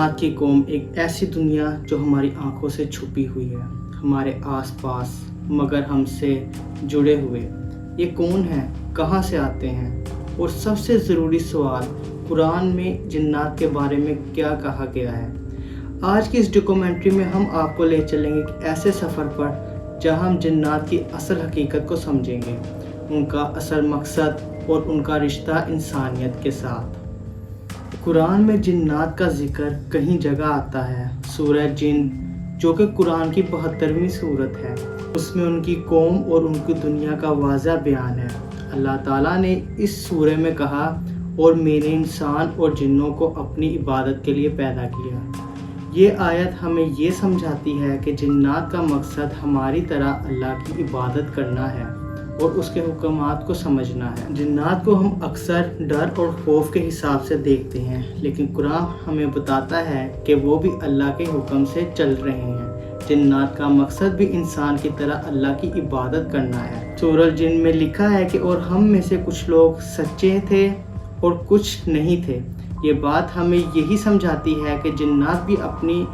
जिन्नात की कौम एक ऐसी दुनिया जो हमारी आंखों से छुपी हुई है, हमारे आसपास मगर हमसे जुड़े हुए। ये कौन है, कहाँ से आते हैं, और सबसे ज़रूरी सवाल, कुरान में जिन्नात के बारे में क्या कहा गया है। आज की इस डॉक्यूमेंट्री में हम आपको ले चलेंगे एक ऐसे सफ़र पर जहाँ हम जिन्नात की असल हकीकत को समझेंगे, उनका असल मकसद और उनका रिश्ता इंसानियत के साथ। कुरान में जिन्नात का जिक्र कहीं जगह आता है। सूरह जिन, जो कि कुरान की 72वीं सूरत है, उसमें उनकी कौम और उनकी दुनिया का वाज़ह बयान है। अल्लाह ताला ने इस सूरह में कहा, और मैंने इंसान और जिन्नों को अपनी इबादत के लिए पैदा किया। ये आयत हमें ये समझाती है कि जिन्नात का मकसद हमारी तरह अल्लाह की इबादत करना है और उसके हुक्मात को समझना है। जिन्नात को हम अक्सर डर और खौफ के हिसाब से देखते हैं, लेकिन कुरान हमें बताता है कि वो भी अल्लाह के हुक्म से चल रहे हैं। जिन्नात का मकसद भी इंसान की तरह अल्लाह की इबादत करना है। सूरह जिन में लिखा है कि और हम में से कुछ लोग सच्चे थे और कुछ नहीं थे। ये बात हमें यही समझाती है कि जिन्नात भी अपनी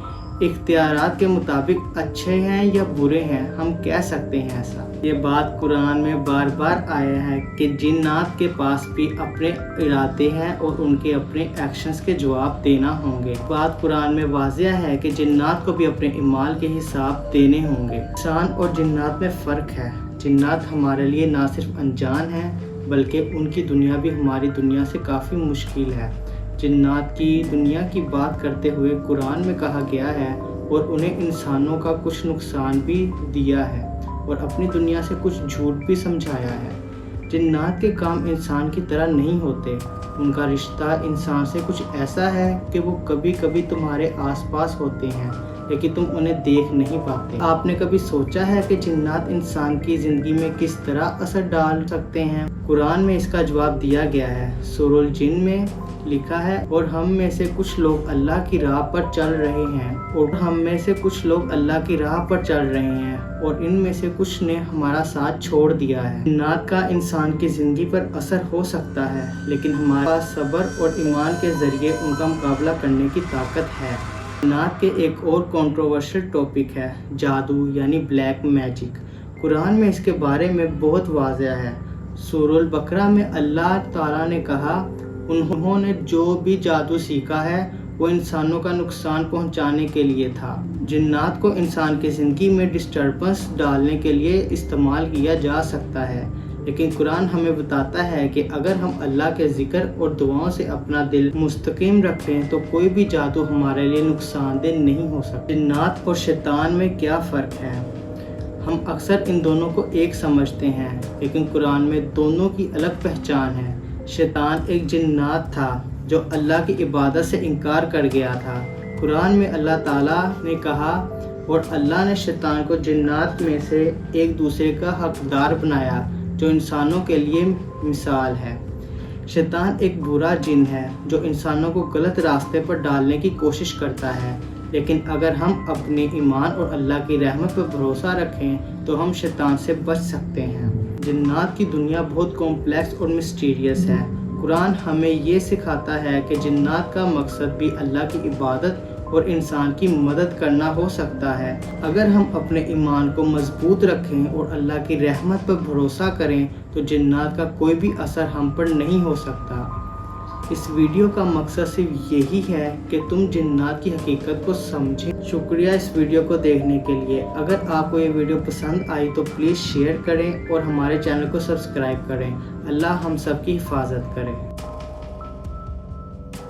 इख्तियारात के मुताबिक अच्छे हैं या बुरे हैं, हम कह सकते हैं ऐसा। ये बात कुरान में बार बार आया है कि जिन्नात के पास भी अपने इरादे हैं और उनके अपने एक्शंस के जवाब देना होंगे। बात कुरान में वाज़िह है कि जिन्नात को भी अपने इमाल के हिसाब देने होंगे। इंसान और जिन्नात में फ़र्क है। जिन्नात हमारे लिए ना सिर्फ अनजान है, बल्कि उनकी दुनिया भी हमारी दुनिया से काफ़ी मुश्किल है। जिन्नात की दुनिया की बात करते हुए कुरान में कहा गया है, और उन्हें इंसानों का कुछ नुकसान भी दिया है और अपनी दुनिया से कुछ झूठ भी समझाया है। जिन्नात के काम इंसान की तरह नहीं होते। उनका रिश्ता इंसान से कुछ ऐसा है कि वो कभी कभी तुम्हारे आसपास होते हैं, लेकिन तुम उन्हें देख नहीं पाते। आपने कभी सोचा है कि जिन्नात इंसान की ज़िंदगी में किस तरह असर डाल सकते हैं? कुरान में इसका जवाब दिया गया है। सूरह जिन में लिखा है, और हम में से कुछ लोग अल्लाह की राह पर चल रहे हैं, और हम में से कुछ लोग अल्लाह की राह पर चल रहे हैं, और इनमें से कुछ ने हमारा साथ छोड़ दिया है। जिन्नात का इंसान की ज़िंदगी पर असर हो सकता है, लेकिन हमारे पास सब्र और ईमान के ज़रिए उनका मुकाबला करने की ताकत है। जिन्नात के एक और कंट्रोवर्शियल टॉपिक है जादू यानी ब्लैक मैजिक। कुरान में इसके बारे में बहुत वाज़िह है। सूरह बकरा में अल्लाह ताला ने कहा, उन्होंने जो भी जादू सीखा है वो इंसानों का नुकसान पहुंचाने के लिए था। जिन्नात को इंसान की ज़िंदगी में डिस्टर्बेंस डालने के लिए इस्तेमाल किया जा सकता है, लेकिन कुरान हमें बताता है कि अगर हम अल्लाह के ज़िक्र और दुआओं से अपना दिल मुस्तकीम रखें तो कोई भी जादू हमारे लिए नुकसानदेह नहीं हो सकता। जिन्नात और शैतान में क्या फ़र्क है? हम अक्सर इन दोनों को एक समझते हैं, लेकिन कुरान में दोनों की अलग पहचान है। शैतान एक जिन्नात था जो अल्लाह की इबादत से इनकार कर गया था। कुरान में अल्लाह ताला ने कहा, और अल्लाह ने शैतान को जिन्नात में से एक दूसरे का हकदार बनाया, जो इंसानों के लिए मिसाल है। शैतान एक बुरा जिन है जो इंसानों को गलत रास्ते पर डालने की कोशिश करता है, लेकिन अगर हम अपने ईमान और अल्लाह की रहमत पर भरोसा रखें तो हम शैतान से बच सकते हैं। जिन्नात की दुनिया बहुत कॉम्प्लेक्स और मिस्टीरियस है। कुरान हमें ये सिखाता है कि जिन्नात का मकसद भी अल्लाह की इबादत और इंसान की मदद करना हो सकता है। अगर हम अपने ईमान को मजबूत रखें और अल्लाह की रहमत पर भरोसा करें तो जिन्नात का कोई भी असर हम पर नहीं हो सकता। इस वीडियो का मकसद सिर्फ यही है कि तुम जिन्नात की हकीकत को समझें। शुक्रिया इस वीडियो को देखने के लिए। अगर आपको ये वीडियो पसंद आई तो प्लीज़ शेयर करें और हमारे चैनल को सब्सक्राइब करें। अल्लाह हम सब की हिफाजत करे।